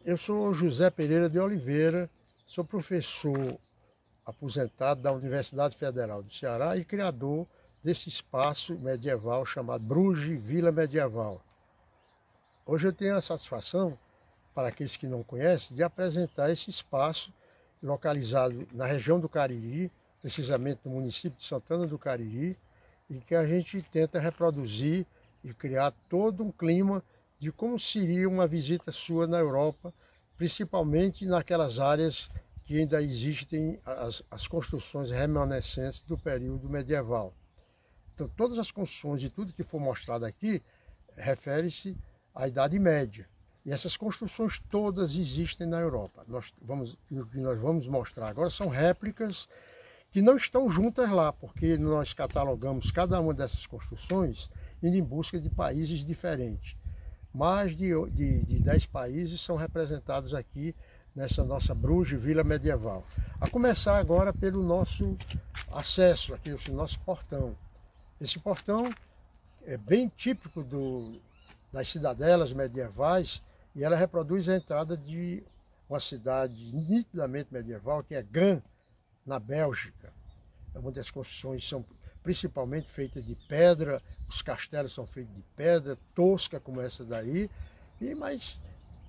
Eu sou José Pereira de Oliveira, sou professor aposentado da Universidade Federal do Ceará e criador desse espaço medieval chamado Bruges Vila Medieval. Hoje eu tenho a satisfação, para aqueles que não conhecem, de apresentar esse espaço localizado na região do Cariri, precisamente no município de Santana do Cariri, e que a gente tenta reproduzir e criar todo um clima de como seria uma visita sua na Europa, principalmente naquelas áreas que ainda existem as construções remanescentes do período medieval. Então, todas as construções e tudo que for mostrado aqui refere-se à Idade Média. E essas construções todas existem na Europa. O que nós vamos mostrar agora são réplicas que não estão juntas lá, porque nós catalogamos cada uma dessas construções indo em busca de países diferentes. Mais de 10 países são representados aqui nessa nossa Bruges Vila Medieval. A começar agora pelo nosso acesso, aqui o nosso portão. Esse portão é bem típico das cidadelas medievais e ela reproduz a entrada de uma cidade nitidamente medieval, que é Gand, na Bélgica. Muitas das construções são principalmente feitas de pedra, os castelos são feitos de pedra, tosca como essa daí, mas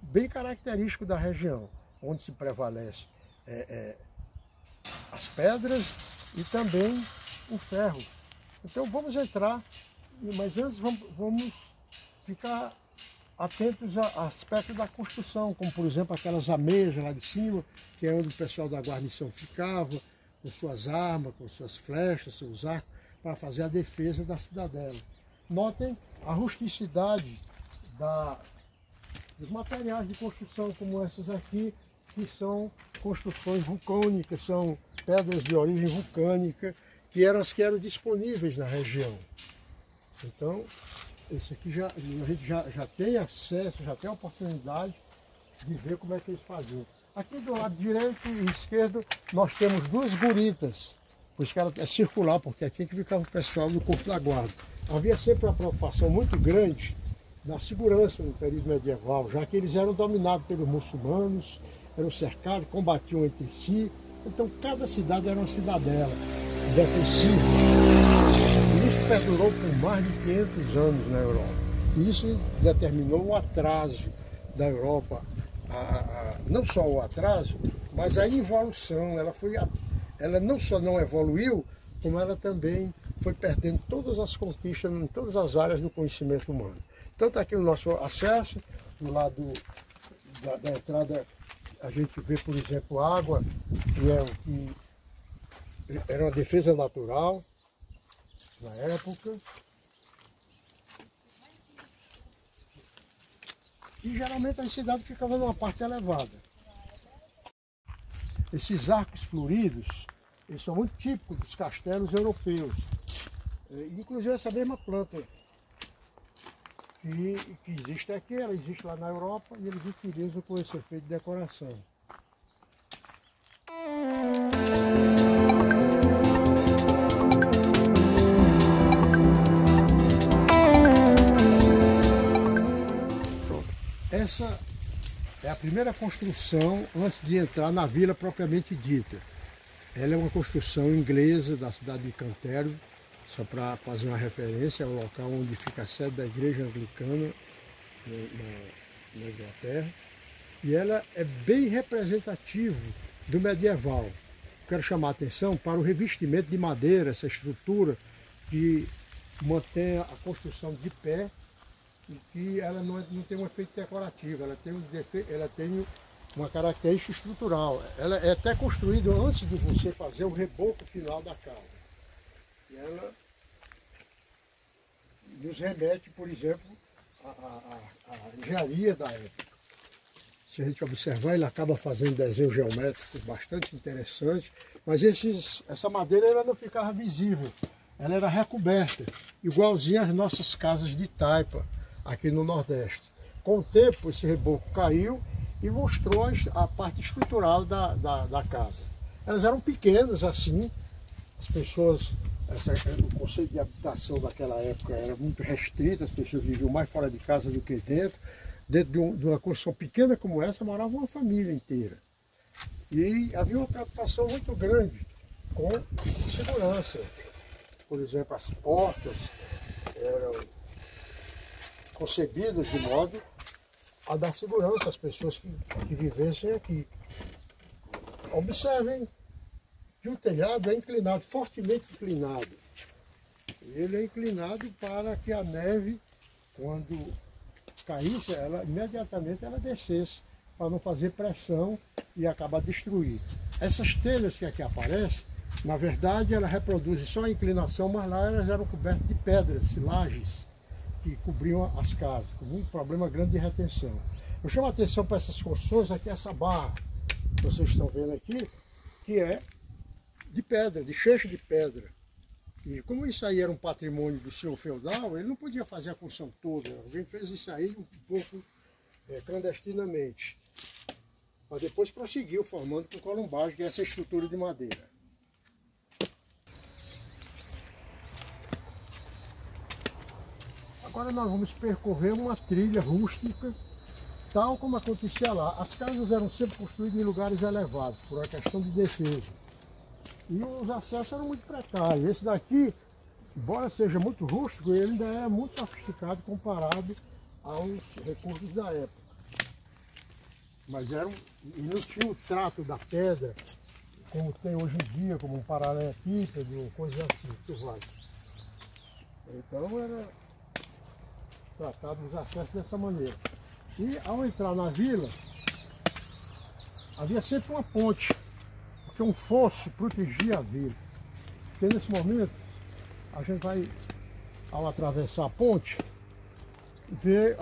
bem característico da região, onde se prevalece as pedras e também o ferro. Então vamos entrar, mas antes vamos ficar atentos a aspectos da construção, como por exemplo aquelas ameias lá de cima, que é onde o pessoal da guarnição ficava, com suas armas, com suas flechas, seus arcos, para fazer a defesa da cidadela. Notem a rusticidade dos materiais de construção, como essas aqui, que são construções vulcânicas, são pedras de origem vulcânica, que eram as que eram disponíveis na região. Então, esse aqui a gente já tem acesso, já tem a oportunidade de ver como é que eles faziam. Aqui do lado direito e esquerdo nós temos duas guritas, por isso que ela é circular, porque aqui é que ficava o pessoal do corpo da guarda. Havia sempre uma preocupação muito grande na segurança no período medieval, já que eles eram dominados pelos muçulmanos, eram cercados, combatiam entre si, então cada cidade era uma cidadela defensiva. E isso perdurou por mais de 500 anos na Europa. E isso determinou o atraso da Europa, não só o atraso, mas a involução. Ela não só não evoluiu, como ela também foi perdendo todas as conquistas em todas as áreas do conhecimento humano. Então está aqui o nosso acesso, do lado da entrada a gente vê, por exemplo, água, que era uma defesa natural na época. E geralmente a cidade ficava numa parte elevada. Esses arcos floridos, eles são muito típicos dos castelos europeus. Inclusive essa mesma planta que existe aqui, ela existe lá na Europa e eles utilizam com esse efeito de decoração. Essa é a primeira construção antes de entrar na vila propriamente dita. Ela é uma construção inglesa da cidade de Canterbury, só para fazer uma referência, é o local onde fica a sede da igreja anglicana na Inglaterra. E ela é bem representativa do medieval. Quero chamar a atenção para o revestimento de madeira, essa estrutura que mantém a construção de pé, e que ela não tem um efeito decorativo, ela tem uma característica estrutural. Ela é até construída antes de você fazer o reboco final da casa. E ela nos remete, por exemplo, à engenharia da época. Se a gente observar, ele acaba fazendo desenhos geométricos bastante interessantes, mas essa madeira ela não ficava visível, ela era recoberta, igualzinho às nossas casas de taipa, aqui no Nordeste. Com o tempo, esse reboco caiu e mostrou a parte estrutural da casa. Elas eram pequenas assim, as pessoas, o conceito de habitação daquela época era muito restrito, as pessoas viviam mais fora de casa do que dentro, Dentro de uma construção pequena como essa, morava uma família inteira. E havia uma preocupação muito grande com segurança. Por exemplo, as portas eram concebidas de modo a dar segurança às pessoas que vivessem aqui. Observem que o telhado é inclinado, fortemente inclinado. Ele é inclinado para que a neve, quando caísse, imediatamente ela descesse, para não fazer pressão e acabar destruindo. Essas telhas que aqui aparecem, na verdade, elas reproduzem só a inclinação, mas lá elas eram cobertas de pedras, lajes, que cobriam as casas, com um problema grande de retenção. Eu chamo a atenção para essas construções, aqui essa barra que vocês estão vendo aqui, que é de pedra, de cheixo de pedra. E como isso aí era um patrimônio do senhor feudal, ele não podia fazer a construção toda. Alguém fez isso aí um pouco clandestinamente. Mas depois prosseguiu formando com columbagem, que é essa estrutura de madeira. Agora nós vamos percorrer uma trilha rústica, tal como acontecia lá. As casas eram sempre construídas em lugares elevados, por uma questão de defesa. E os acessos eram muito precários. Esse daqui, embora seja muito rústico, ele ainda é muito sofisticado comparado aos recursos da época. Mas e não tinha o trato da pedra, como tem hoje em dia, como um paralelepípedo, coisas assim, que vai. Então era tratado os acessos dessa maneira. E ao entrar na vila, havia sempre uma ponte, porque um fosso protegia a vila. Porque nesse momento, a gente vai, ao atravessar a ponte, ver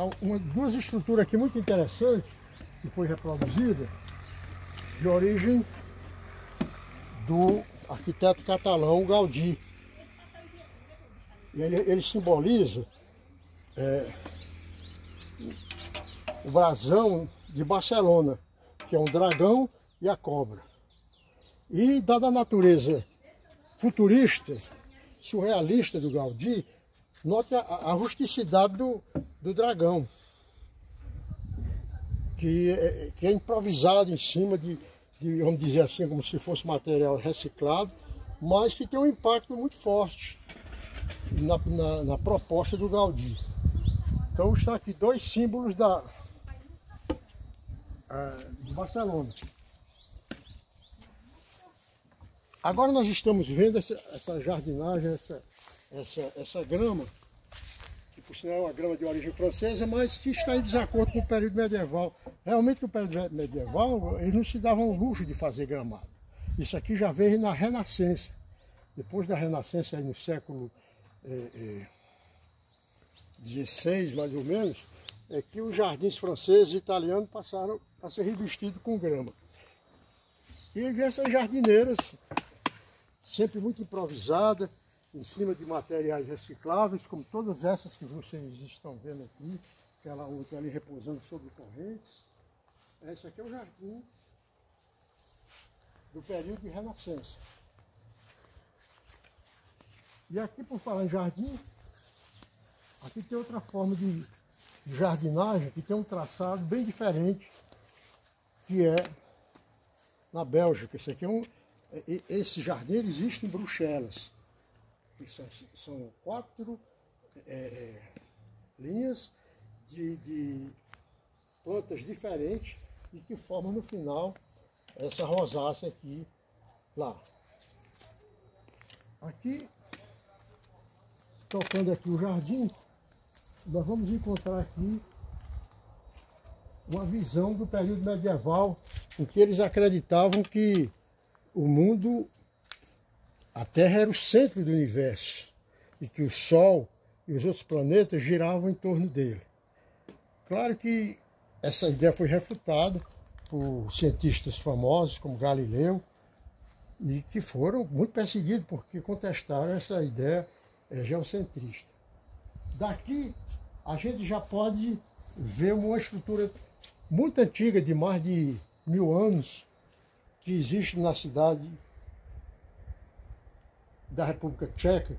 duas estruturas aqui muito interessantes, que foi reproduzida, de origem do arquiteto catalão Gaudí. E ele simboliza o brasão de Barcelona, que é um dragão e a cobra. E dada a natureza futurista, surrealista do Gaudí, note a rusticidade do dragão, que é improvisado em cima de, vamos dizer assim, como se fosse material reciclado, mas que tem um impacto muito forte na proposta do Gaudí. Então está aqui dois símbolos de Barcelona. Agora nós estamos vendo essa jardinagem, essa grama, que por sinal é uma grama de origem francesa, mas que está em desacordo com o período medieval. Realmente no período medieval eles não se davam o luxo de fazer gramado. Isso aqui já veio na Renascença. Depois da Renascença, aí no século XVI, mais ou menos, é que os jardins franceses e italianos passaram a ser revestidos com grama. E essas jardineiras, sempre muito improvisadas, em cima de materiais recicláveis, como todas essas que vocês estão vendo aqui, aquela outra ali repousando sobre correntes. Esse aqui é o jardim do período de Renascença. E aqui, por falar em jardim, aqui tem outra forma de jardinagem, que tem um traçado bem diferente, que é na Bélgica. Esse aqui esse jardim existe em Bruxelas. São 4 linhas de plantas diferentes e que formam no final essa rosácea aqui, lá. Aqui, tocando aqui o jardim, nós vamos encontrar aqui uma visão do período medieval, em que eles acreditavam que o mundo, a Terra era o centro do universo e que o Sol e os outros planetas giravam em torno dele. Claro que essa ideia foi refutada por cientistas famosos como Galileu e que foram muito perseguidos porque contestaram essa ideia geocentrista. Daqui a gente já pode ver uma estrutura muito antiga, de mais de 1000 anos, que existe na cidade da República Tcheca,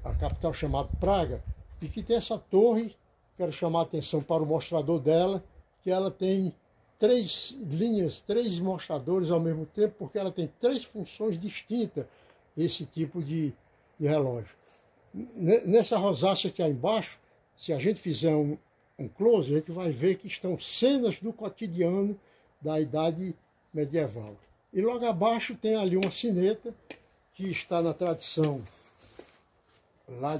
a capital chamada Praga, e que tem essa torre quero chamar a atenção para o mostrador dela, que ela tem 3 linhas, 3 mostradores ao mesmo tempo, porque ela tem 3 funções distintas, esse tipo de relógio. Nessa rosácea aqui embaixo, se a gente fizer um close, a gente vai ver que estão cenas do cotidiano da idade medieval. E logo abaixo tem ali uma sineta, que está na tradição lá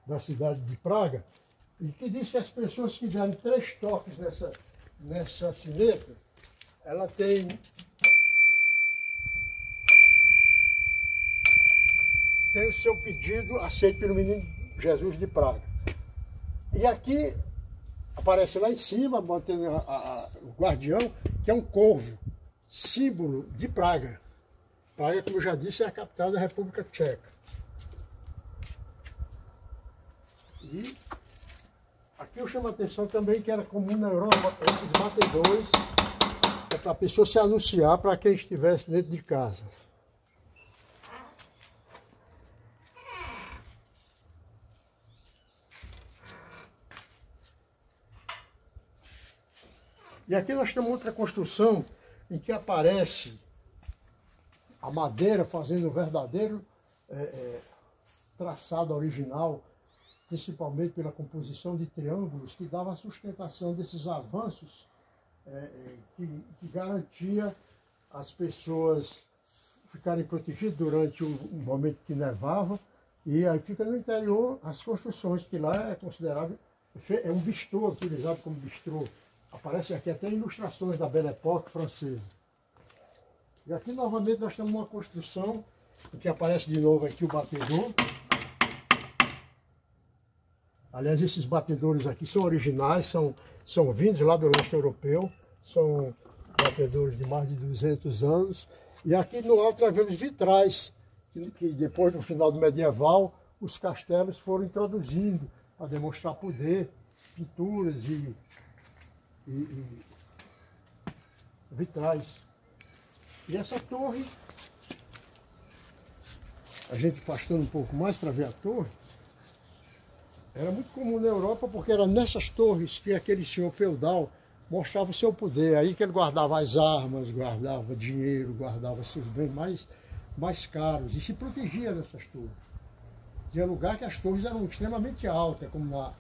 da cidade de Praga, e que diz que as pessoas que derem 3 toques nessa sineta, ela tem o seu pedido aceito pelo menino Jesus de Praga. E aqui aparece lá em cima, mantendo o guardião, que é um corvo, símbolo de Praga. Praga, como eu já disse, é a capital da República Tcheca. E aqui eu chamo a atenção também que era comum na Europa esses batedores, é para a pessoa se anunciar para quem estivesse dentro de casa. E aqui nós temos outra construção em que aparece a madeira fazendo o verdadeiro traçado original, principalmente pela composição de triângulos, que dava a sustentação desses avanços que garantia as pessoas ficarem protegidas durante o momento que nevava. E aí fica no interior as construções, que lá é considerado, é um bistrô, utilizado como bistrô. Aparece aqui até ilustrações da Belle Époque francesa. E aqui novamente nós temos uma construção, que aparece de novo aqui o batedor. Aliás, esses batedores aqui são originais, são vindos lá do leste europeu, são batedores de mais de 200 anos. E aqui no alto nós vemos vitrais, que depois, no final do medieval, os castelos foram introduzindo para demonstrar poder, pinturas e vitrais. E essa torre, a gente afastando um pouco mais para ver a torre, era muito comum na Europa, porque era nessas torres que aquele senhor feudal mostrava o seu poder. Aí que ele guardava as armas, guardava dinheiro, guardava seus bens mais caros e se protegia dessas torres. Tinha lugar que as torres eram extremamente altas, como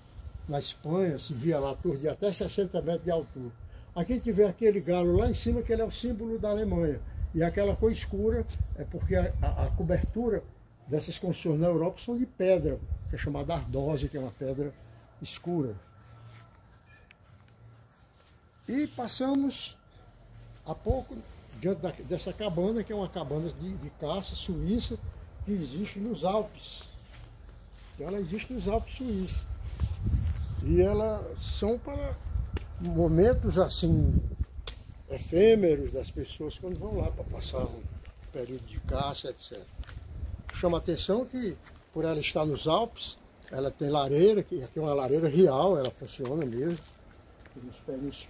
na Espanha, se via lá a torre de até 60 metros de altura. Aqui a gente vê aquele galo lá em cima, que ele é o símbolo da Alemanha. E aquela cor escura é porque a cobertura dessas construções na Europa são de pedra, que é chamada ardósia, que é uma pedra escura. E passamos há pouco diante dessa cabana, que é uma cabana de caça suíça, que existe nos Alpes. Ela existe nos Alpes suíços. E elas são para momentos assim efêmeros das pessoas quando vão lá para passar um período de caça, etc. Chama a atenção que, por ela estar nos Alpes, ela tem lareira, que aqui é uma lareira real, ela funciona mesmo. Nos períodos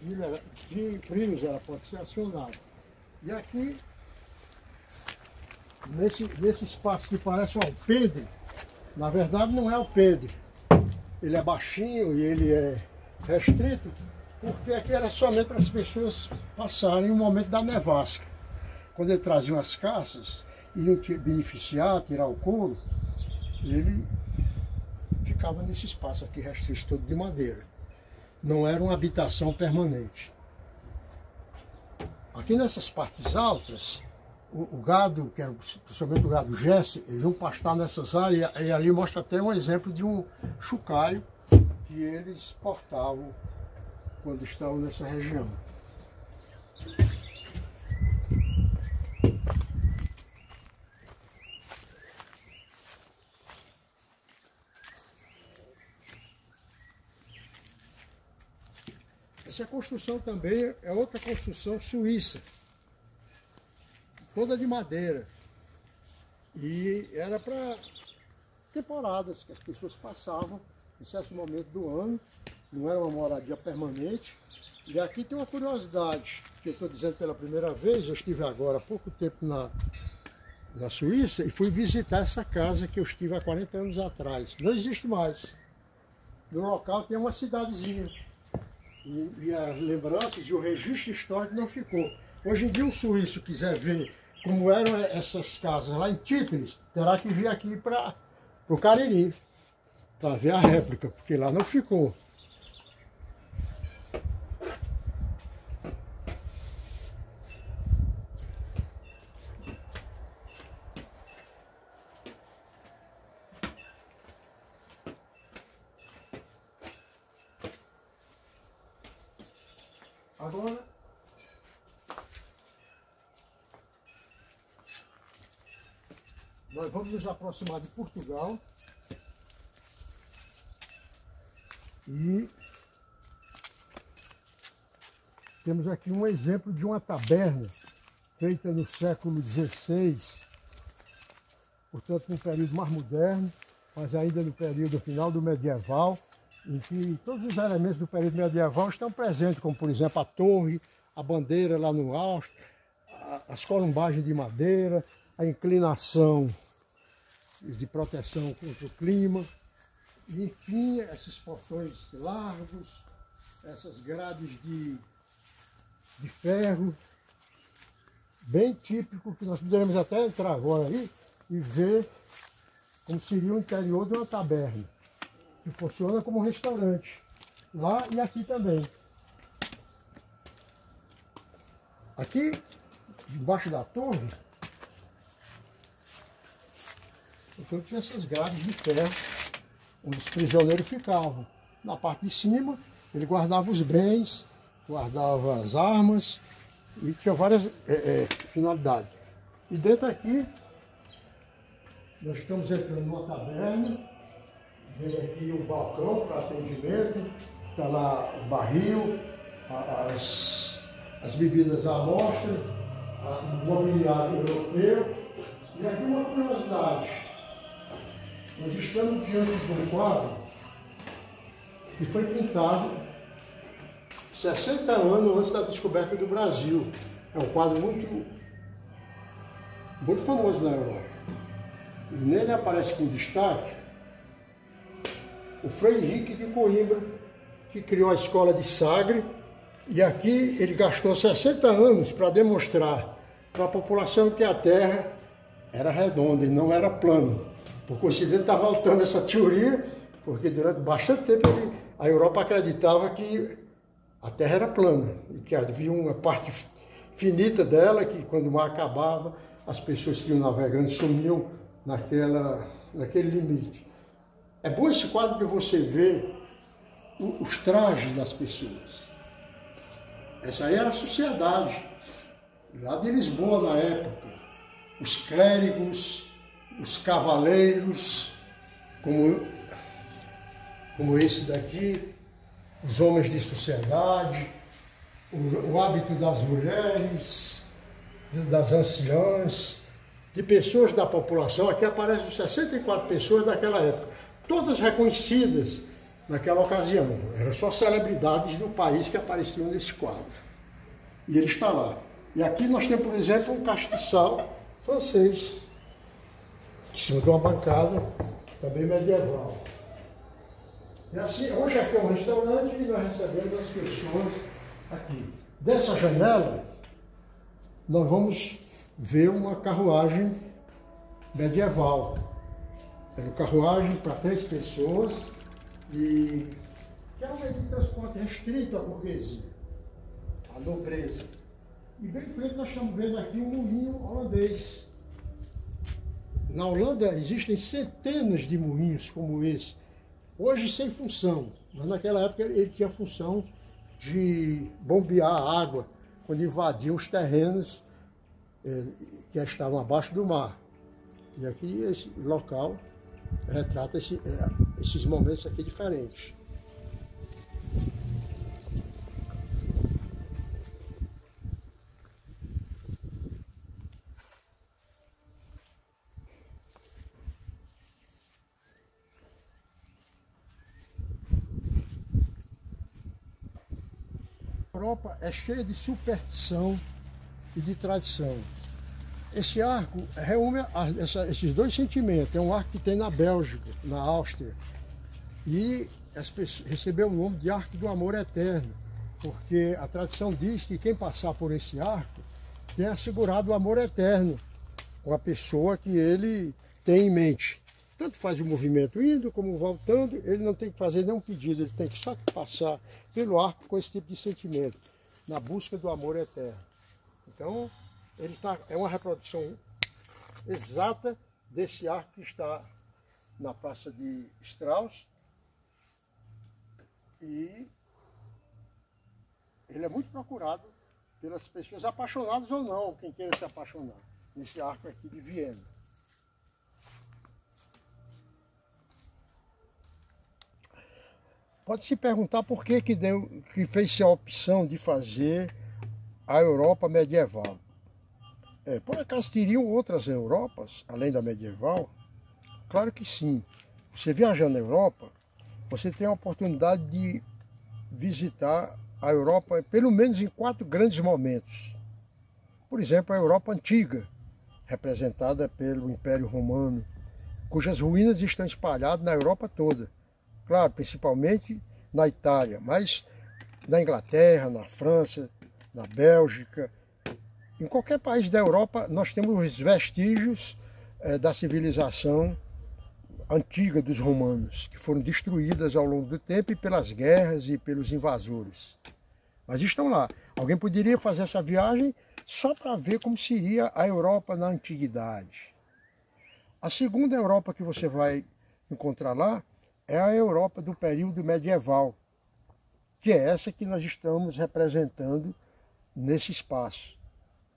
frios ela pode ser acionada. E aqui, nesse espaço que parece um alpendre, na verdade não é alpendre. Ele é baixinho e ele é restrito, porque aqui era somente para as pessoas passarem o momento da nevasca. Quando ele trazia as caças, iam beneficiar, tirar o couro, ele ficava nesse espaço aqui restrito todo de madeira. Não era uma habitação permanente. Aqui nessas partes altas, o gado, que era principalmente o gado Jesse, eles iam pastar nessas áreas, e ali mostra até um exemplo de um chocalho que eles portavam quando estavam nessa região. Essa construção também é outra construção suíça, toda de madeira, e era para temporadas que as pessoas passavam em certo momento do ano, não era uma moradia permanente. E aqui tem uma curiosidade, que eu estou dizendo pela primeira vez, eu estive agora há pouco tempo na Suíça e fui visitar essa casa que eu estive há 40 anos atrás. Não existe mais. No local tem uma cidadezinha. E as lembranças e o registro histórico não ficou. Hoje em dia, um suíço quiser ver como eram essas casas lá em Títeres, terá que vir aqui para o Cariri, para ver a réplica, porque lá não ficou. Agora, nós vamos nos aproximar de Portugal e temos aqui um exemplo de uma taberna feita no século XVI, portanto, no período mais moderno, mas ainda no período final do medieval, em que todos os elementos do período medieval estão presentes, como por exemplo a torre, a bandeira lá no alto, as columbagens de madeira, a inclinação de proteção contra o clima, e enfim, esses portões largos, essas grades de ferro, bem típico, que nós poderemos até entrar agora aí e ver como seria o interior de uma taberna, que funciona como um restaurante, lá e aqui também. Aqui, debaixo da torre, então tinha essas grades de ferro, onde os prisioneiros ficavam. Na parte de cima, ele guardava os bens, guardava as armas, e tinha várias finalidades. E dentro aqui, nós estamos entrando numa taberna. Vem aqui o balcão para atendimento, está lá o barril, as bebidas à amostra, o mobiliário europeu. E aqui uma curiosidade, nós estamos diante de um quadro que foi pintado 60 anos antes da descoberta do Brasil. É um quadro muito famoso na Europa. E nele aparece com destaque o Frei Henrique de Coimbra, que criou a escola de Sagre, e aqui ele gastou 60 anos para demonstrar para a população que a Terra era redonda e não era plana. Por coincidência está voltando essa teoria, porque durante bastante tempo a Europa acreditava que a Terra era plana, e que havia uma parte finita dela, que quando o mar acabava, as pessoas que iam navegando sumiam naquele limite. É bom esse quadro que você vê os trajes das pessoas. Essa aí era a sociedade, lá de Lisboa na época. Os clérigos, os cavaleiros, como esse daqui, os homens de sociedade, o hábito das mulheres, das anciãs, de pessoas da população. Aqui aparecem 64 pessoas daquela época. Todas reconhecidas naquela ocasião. Eram só celebridades do país que apareciam nesse quadro. E ele está lá. E aqui nós temos, por exemplo, um castiçal francês, em cima de uma bancada, também medieval. E assim, hoje aqui é um restaurante e nós recebemos as pessoas aqui. Dessa janela, nós vamos ver uma carruagem medieval. Era uma carruagem para 3 pessoas e que era um meio de transporte restrito à burguesia, à nobreza. E bem em frente nós estamos vendo aqui um moinho holandês. Na Holanda existem centenas de moinhos como esse, hoje sem função, mas naquela época ele tinha a função de bombear a água quando invadiam os terrenos que estavam abaixo do mar. E aqui esse local retrata esses momentos aqui diferentes. A Europa é cheia de superstição e de tradição. Esse arco reúne esses dois sentimentos. É um arco que tem na Bélgica, na Áustria. E recebeu o nome de Arco do Amor Eterno, porque a tradição diz que quem passar por esse arco tem assegurado o amor eterno com a pessoa que ele tem em mente. Tanto faz o movimento indo como voltando, ele não tem que fazer nenhum pedido, ele tem que só passar pelo arco com esse tipo de sentimento, na busca do amor eterno. Então, é uma reprodução exata desse arco que está na Praça de Strauss. E ele é muito procurado pelas pessoas apaixonadas ou não, quem queira se apaixonar, nesse arco aqui de Viena. Pode se perguntar por que fez-se a opção de fazer a Europa medieval. Por acaso teriam outras Europas, além da medieval? Claro que sim. Você viajando na Europa, você tem a oportunidade de visitar a Europa pelo menos em 4 grandes momentos. Por exemplo, a Europa antiga, representada pelo Império Romano, cujas ruínas estão espalhadas na Europa toda. Claro, principalmente na Itália, mas na Inglaterra, na França, na Bélgica. Em qualquer país da Europa nós temos os vestígios da civilização antiga dos romanos, que foram destruídas ao longo do tempo e pelas guerras e pelos invasores. Mas estão lá. Alguém poderia fazer essa viagem só para ver como seria a Europa na antiguidade. A segunda Europa que você vai encontrar lá é a Europa do período medieval, que é essa que nós estamos representando nesse espaço.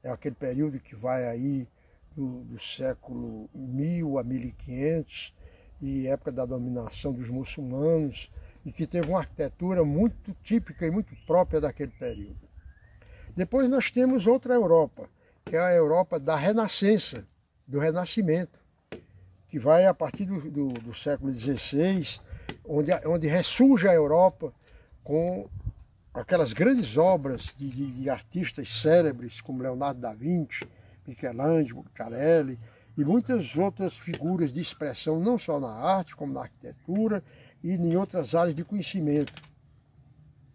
É aquele período que vai aí do século 1000 a 1500, e época da dominação dos muçulmanos, e que teve uma arquitetura muito típica e muito própria daquele período. Depois nós temos outra Europa, que é a Europa da Renascença, do Renascimento, que vai a partir do século XVI, onde ressurge a Europa com aquelas grandes obras de artistas célebres, como Leonardo da Vinci, Michelangelo, Carelli, e muitas outras figuras de expressão, não só na arte, como na arquitetura e em outras áreas de conhecimento.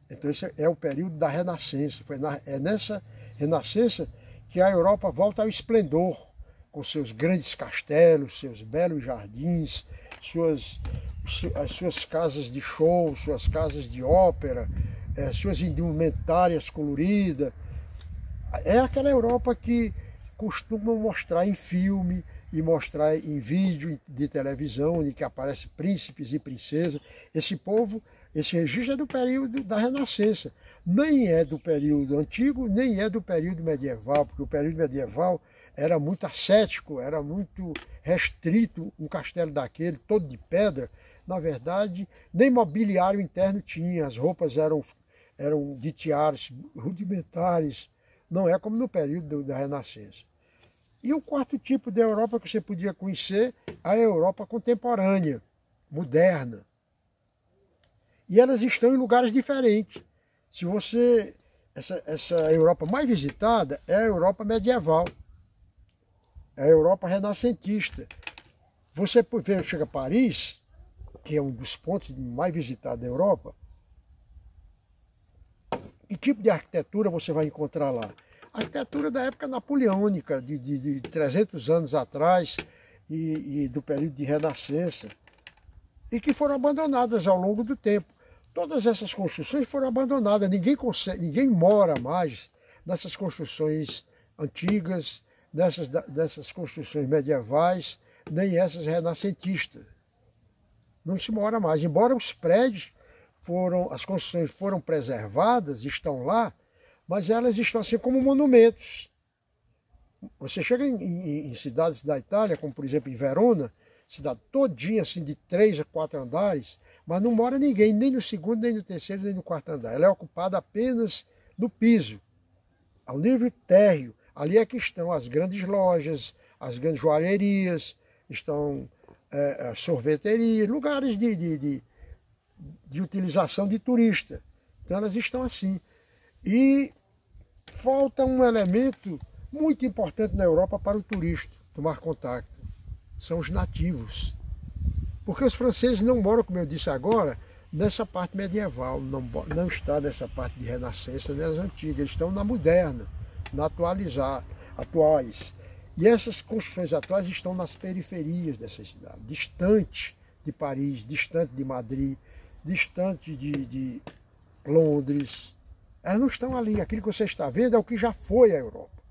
Então esse é o período da Renascença. É nessa Renascença que a Europa volta ao esplendor, com seus grandes castelos, seus belos jardins, as suas casas de show, suas casas de ópera, suas indumentárias coloridas. É aquela Europa que costumam mostrar em filme e mostrar em vídeo de televisão, em que aparecem príncipes e princesas. Esse povo, esse registro é do período da Renascença. Nem é do período antigo, nem é do período medieval, porque o período medieval era muito ascético, era muito restrito, um castelo daquele, todo de pedra. Na verdade, nem mobiliário interno tinha, as roupas eram de tiares rudimentares, não é como no período da Renascença. E o quarto tipo de Europa que você podia conhecer, a Europa contemporânea, moderna. E elas estão em lugares diferentes. Se você, essa Europa mais visitada é a Europa medieval, é a Europa renascentista. Você chega a Paris, que é um dos pontos mais visitados da Europa, que tipo de arquitetura você vai encontrar lá? A arquitetura da época napoleônica, de 300 anos atrás, e do período de Renascença, e que foram abandonadas ao longo do tempo. Todas essas construções foram abandonadas, ninguém mora mais nessas construções antigas, dessas construções medievais, nem essas renascentistas. Não se mora mais, embora os prédios as construções foram preservadas, estão lá, mas elas estão assim como monumentos. Você chega em cidades da Itália, como por exemplo em Verona, cidade todinha assim de 3 a 4 andares, mas não mora ninguém, nem no segundo, nem no terceiro, nem no quarto andar. Ela é ocupada apenas no piso, ao nível térreo. Ali é que estão as grandes lojas, as grandes joalherias, estão sorveterias, lugares de utilização de turista. Então elas estão assim. E falta um elemento muito importante na Europa para o turista tomar contato. São os nativos. Porque os franceses não moram, como eu disse agora, nessa parte medieval, não está nessa parte de renascença, das antigas, eles estão na moderna, na atuais. E essas construções atuais estão nas periferias dessa cidade, distante de Paris, distante de Madrid, distante de Londres. Elas não estão ali. Aquilo que você está vendo é o que já foi a Europa.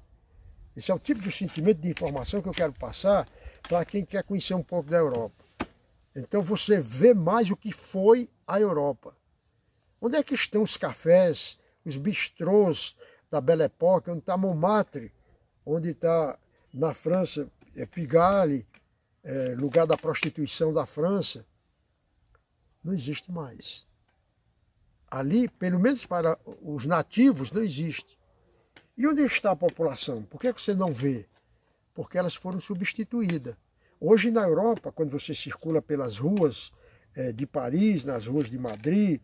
Esse é o tipo de sentimento de informação que eu quero passar para quem quer conhecer um pouco da Europa. Então você vê mais o que foi a Europa. Onde é que estão os cafés, os bistrôs da Belle Époque, onde está Montmartre, onde está na França, Pigalle, lugar da prostituição da França? Não existe mais. Ali, pelo menos para os nativos, não existe. E onde está a população? Por que você não vê? Porque elas foram substituídas. Hoje na Europa, quando você circula pelas ruas de Paris, nas ruas de Madrid,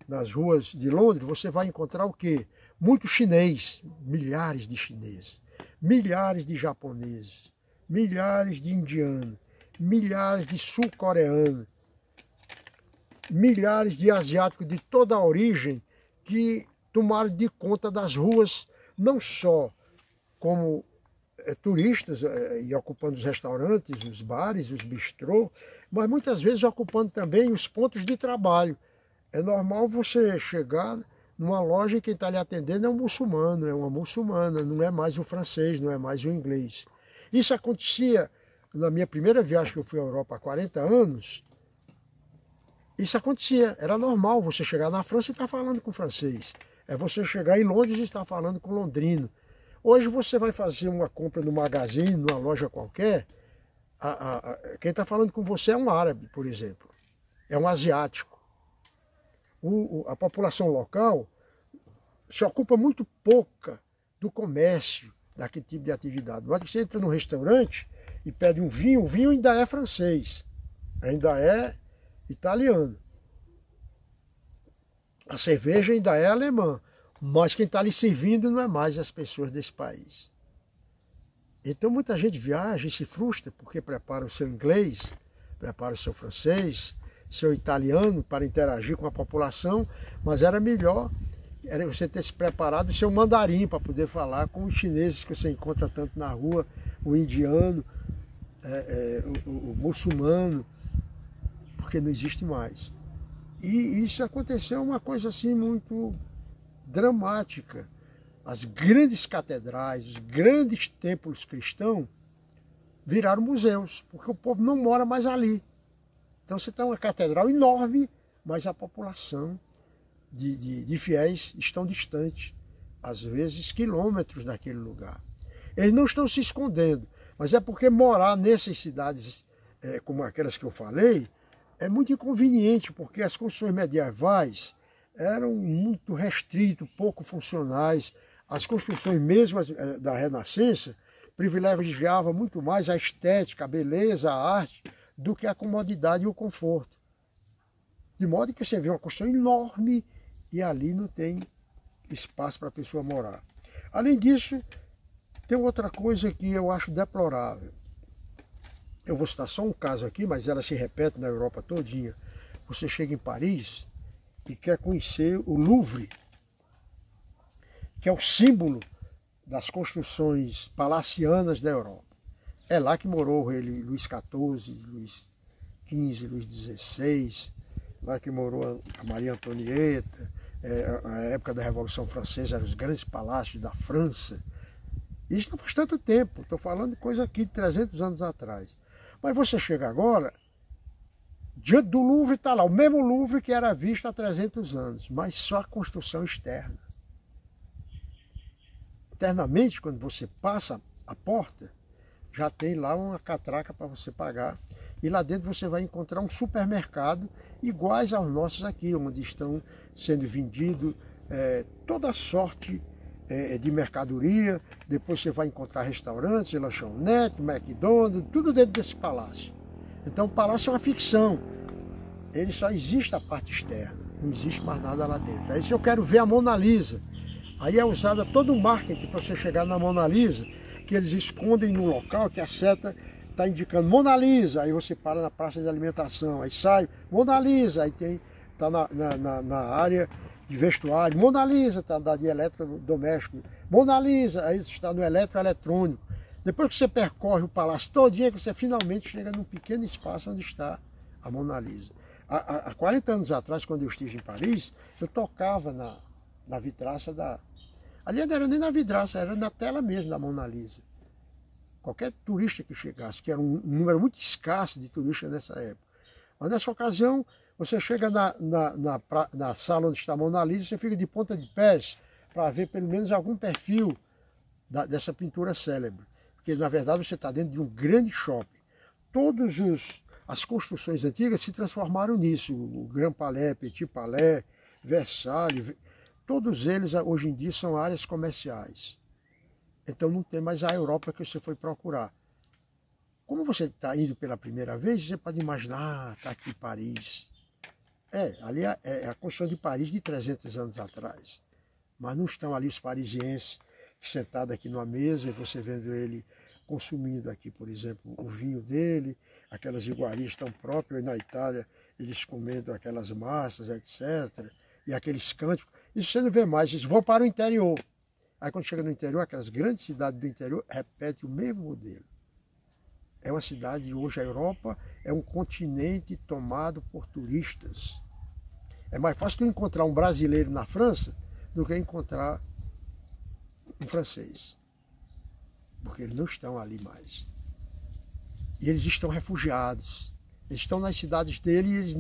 nas ruas de Londres, você vai encontrar o quê? Muito chinês, milhares de chineses, milhares de japoneses, milhares de indianos, milhares de sul-coreanos, milhares de asiáticos de toda a origem que tomaram de conta das ruas, não só como turistas e ocupando os restaurantes, os bares, os bistrôs, mas muitas vezes ocupando também os pontos de trabalho. É normal você chegar numa loja e quem está lhe atendendo é um muçulmano, é uma muçulmana, não é mais o francês, não é mais o inglês. Isso acontecia na minha primeira viagem que eu fui à Europa há 40 anos. Isso acontecia, era normal você chegar na França e estar falando com francês. É você chegar em Londres e estar falando com londrino. Hoje você vai fazer uma compra no magazine, numa loja qualquer, quem está falando com você é um árabe, por exemplo. É um asiático. A população local se ocupa muito pouca do comércio, daquele tipo de atividade. Mas você entra num restaurante e pede um vinho, o vinho ainda é francês, ainda é italiano. A cerveja ainda é alemã, mas quem está lhe servindo não é mais as pessoas desse país. Então muita gente viaja e se frustra porque prepara o seu inglês, prepara o seu francês, seu italiano para interagir com a população, mas era melhor você ter se preparado o seu mandarim para poder falar com os chineses que você encontra tanto na rua, o indiano, o muçulmano, porque não existe mais. E isso aconteceu uma coisa assim muito dramática. As grandes catedrais, os grandes templos cristãos viraram museus, porque o povo não mora mais ali. Então você tem uma catedral enorme, mas a população de fiéis estão distantes, às vezes quilômetros daquele lugar. Eles não estão se escondendo, mas é porque morar nessas cidades como aquelas que eu falei, é muito inconveniente, porque as construções medievais eram muito restritas, pouco funcionais. As construções mesmo da Renascença privilegiavam muito mais a estética, a beleza, a arte, do que a comodidade e o conforto. De modo que você vê uma construção enorme e ali não tem espaço para a pessoa morar. Além disso, tem outra coisa que eu acho deplorável. Eu vou citar só um caso aqui, mas ela se repete na Europa todinha. Você chega em Paris e quer conhecer o Louvre, que é o símbolo das construções palacianas da Europa. É lá que morou o rei Luís XIV, Luís XV, Luís XVI, lá que morou a Maria Antonieta, a época da Revolução Francesa, eram os grandes palácios da França. Isso não faz tanto tempo, estou falando de coisa aqui de 300 anos atrás. Mas você chega agora, diante do Louvre está lá, o mesmo Louvre que era visto há 300 anos, mas só a construção externa. Internamente, quando você passa a porta, já tem lá uma catraca para você pagar. E lá dentro você vai encontrar um supermercado iguais aos nossos aqui, onde estão sendo vendidos toda sorte de mercadoria. Depois você vai encontrar restaurantes, lanchonete, McDonald's, tudo dentro desse palácio. Então o palácio é uma ficção. Ele só existe a parte externa, não existe mais nada lá dentro. Aí se eu quero ver a Mona Lisa, aí é usada todo o marketing para você chegar na Mona Lisa. que eles escondem no local que a seta está indicando Mona Lisa, aí você para na praça de alimentação, aí sai Mona Lisa, aí está na área de vestuário, Mona Lisa está de eletrodoméstico, Mona Lisa, aí está no eletroeletrônico. Depois que você percorre o palácio todinho, você finalmente chega num pequeno espaço onde está a Mona Lisa. Há 40 anos atrás, quando eu estive em Paris, eu tocava na vidraça da... Ali não era nem na vidraça, era na tela mesmo da Mona Lisa. Qualquer turista que chegasse, que era um número muito escasso de turistas nessa época. Mas nessa ocasião, você chega na sala onde está a Mona Lisa, você fica de ponta de pés para ver pelo menos algum perfil dessa pintura célebre. Porque na verdade você está dentro de um grande shopping. As construções antigas se transformaram nisso. O Grand Palais, Petit Palais, Versalhes, todos eles hoje em dia são áreas comerciais. Então não tem mais a Europa que você foi procurar. Como você está indo pela primeira vez, você pode imaginar, está aqui Paris. Ali é a construção de Paris de 300 anos atrás. Mas não estão ali os parisienses sentados aqui numa mesa e você vendo ele consumindo aqui, por exemplo, o vinho dele, aquelas iguarias tão próprias, na Itália eles comendo aquelas massas, etc. E aqueles cânticos. Isso você não vê mais, eles vão para o interior. Aí quando chega no interior, aquelas grandes cidades do interior repetem o mesmo modelo. É uma cidade, hoje a Europa é um continente tomado por turistas. É mais fácil tu encontrar um brasileiro na França do que encontrar um francês. Porque eles não estão ali mais. E eles estão refugiados. Eles estão nas cidades dele e eles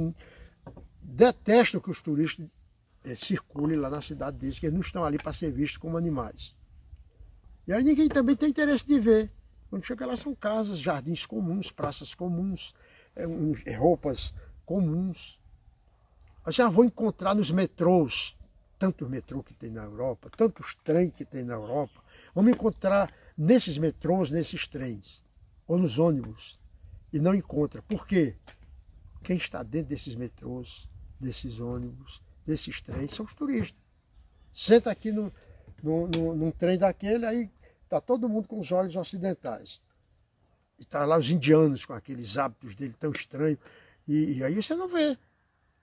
detestam que os turistas circulem lá na cidade deles, que eles não estão ali para ser vistos como animais. E aí ninguém também tem interesse de ver. Quando chega lá são casas, jardins comuns, praças comuns, roupas comuns. Eu já vou encontrar nos metrôs, tantos metrôs que tem na Europa, tantos trens que tem na Europa, vamos encontrar nesses metrôs, nesses trens, ou nos ônibus, e não encontra. Por quê? Quem está dentro desses metrôs, desses ônibus, desses trens, são os turistas. Senta aqui num trem daquele, aí está todo mundo com os olhos ocidentais. E está lá os indianos com aqueles hábitos dele tão estranhos, e aí você não vê.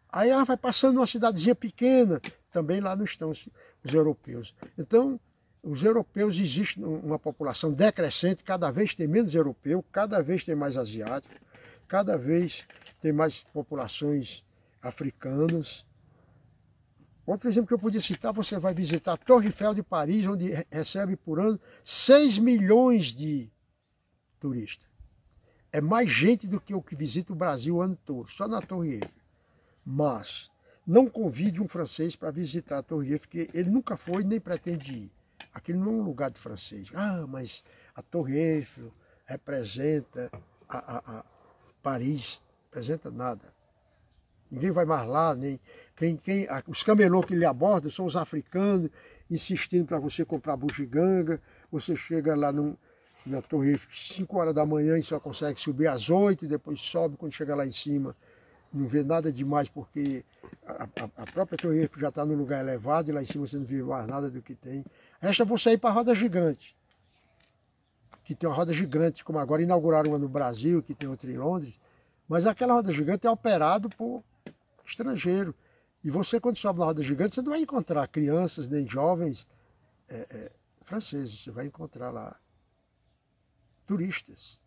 Aí ela vai passando numa cidadezinha pequena, também lá não estão os europeus. Então, os europeus, existe uma população decrescente, cada vez tem menos europeu, cada vez tem mais asiático, cada vez tem mais populações africanas. Outro exemplo que eu podia citar, você vai visitar a Torre Eiffel de Paris, onde recebe por ano 6 milhões de turistas. É mais gente do que o que visita o Brasil o ano todo, só na Torre Eiffel. Mas não convide um francês para visitar a Torre Eiffel, porque ele nunca foi nem pretende ir. Aquilo não é um lugar de francês. Ah, mas a Torre Eiffel representa Paris, representa nada. Ninguém vai mais lá, nem os camelô que lhe abordam são os africanos, insistindo para você comprar bugiganga. Você chega lá na Torre Eiffel 5 horas da manhã e só consegue subir às 8, depois sobe, quando chega lá em cima não vê nada demais, porque a própria Torre Eiffel já está no lugar elevado e lá em cima você não vê mais nada do que tem. Resta você ir para a roda gigante, que tem uma roda gigante, como agora inauguraram uma no Brasil, que tem outra em Londres, mas aquela roda gigante é operada por estrangeiro. E você, quando sobe na roda gigante, você não vai encontrar crianças nem jovens franceses, você vai encontrar lá turistas.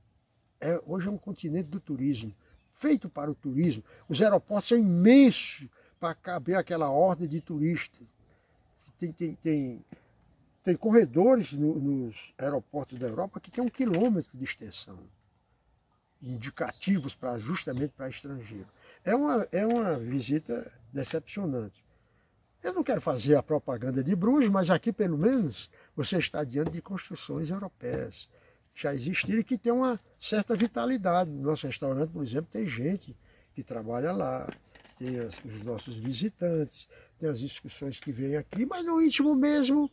Hoje é um continente do turismo, feito para o turismo. Os aeroportos são imensos para caber aquela horda de turistas. Tem corredores nos aeroportos da Europa que tem 1 quilômetro de extensão, indicativos justamente para estrangeiro. É uma visita decepcionante. Eu não quero fazer a propaganda de Bruges, mas aqui pelo menos você está diante de construções europeias que já existiram e que tem uma certa vitalidade. No nosso restaurante, por exemplo, tem gente que trabalha lá, tem os nossos visitantes, tem as discussões que vêm aqui, mas no íntimo mesmo,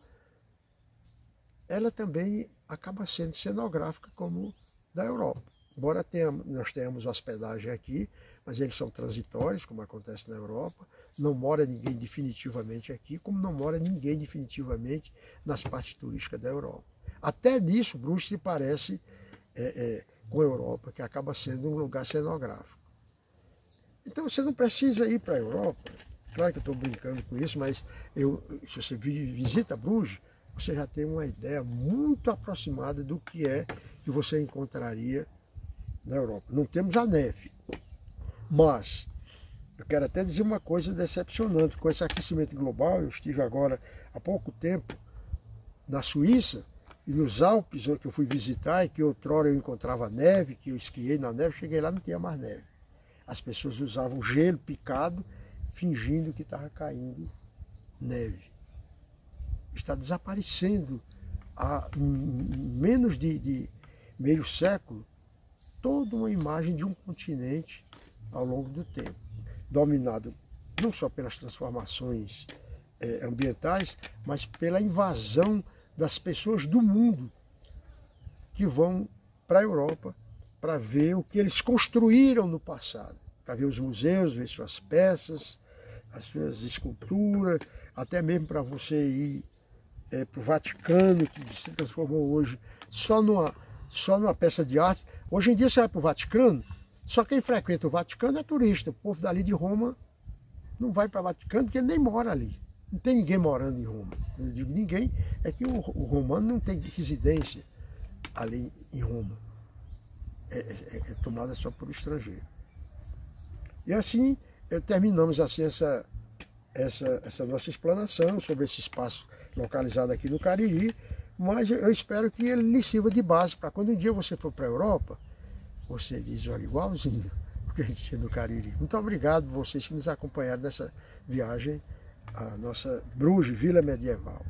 ela também acaba sendo cenográfica como da Europa. Embora nós tenhamos hospedagem aqui, mas eles são transitórios, como acontece na Europa. Não mora ninguém definitivamente aqui, como não mora ninguém definitivamente nas partes turísticas da Europa. Até nisso, Bruges se parece com a Europa, que acaba sendo um lugar cenográfico. Então você não precisa ir para a Europa. Claro que eu estou brincando com isso, mas se você visita Bruges, você já tem uma ideia muito aproximada do que é que você encontraria na Europa. Não temos a neve, mas eu quero até dizer uma coisa decepcionante. Com esse aquecimento global, eu estive agora há pouco tempo na Suíça, e nos Alpes, que eu fui visitar, e que outrora eu encontrava neve, que eu esquiei na neve, cheguei lá e não tinha mais neve. As pessoas usavam gelo picado, fingindo que estava caindo neve. Está desaparecendo há menos de meio século toda uma imagem de um continente ao longo do tempo, dominado não só pelas transformações ambientais, mas pela invasão das pessoas do mundo que vão para a Europa para ver o que eles construíram no passado, para ver os museus, ver suas peças, as suas esculturas, até mesmo para você ir para o Vaticano, que se transformou hoje só numa peça de arte. Hoje em dia você vai para o Vaticano, só quem frequenta o Vaticano é turista. O povo dali de Roma não vai para o Vaticano porque ele nem mora ali. Não tem ninguém morando em Roma. Eu digo ninguém, é que o romano não tem residência ali em Roma. É tomada só por estrangeiro. E assim, terminamos assim essa nossa explanação sobre esse espaço localizado aqui no Cariri, mas eu espero que ele lhe sirva de base para quando um dia você for para a Europa, você diz, olha, igualzinho o que a gente tinha no Cariri. Muito obrigado vocês que nos acompanharam nessa viagem à nossa Bruges, Vila Medieval.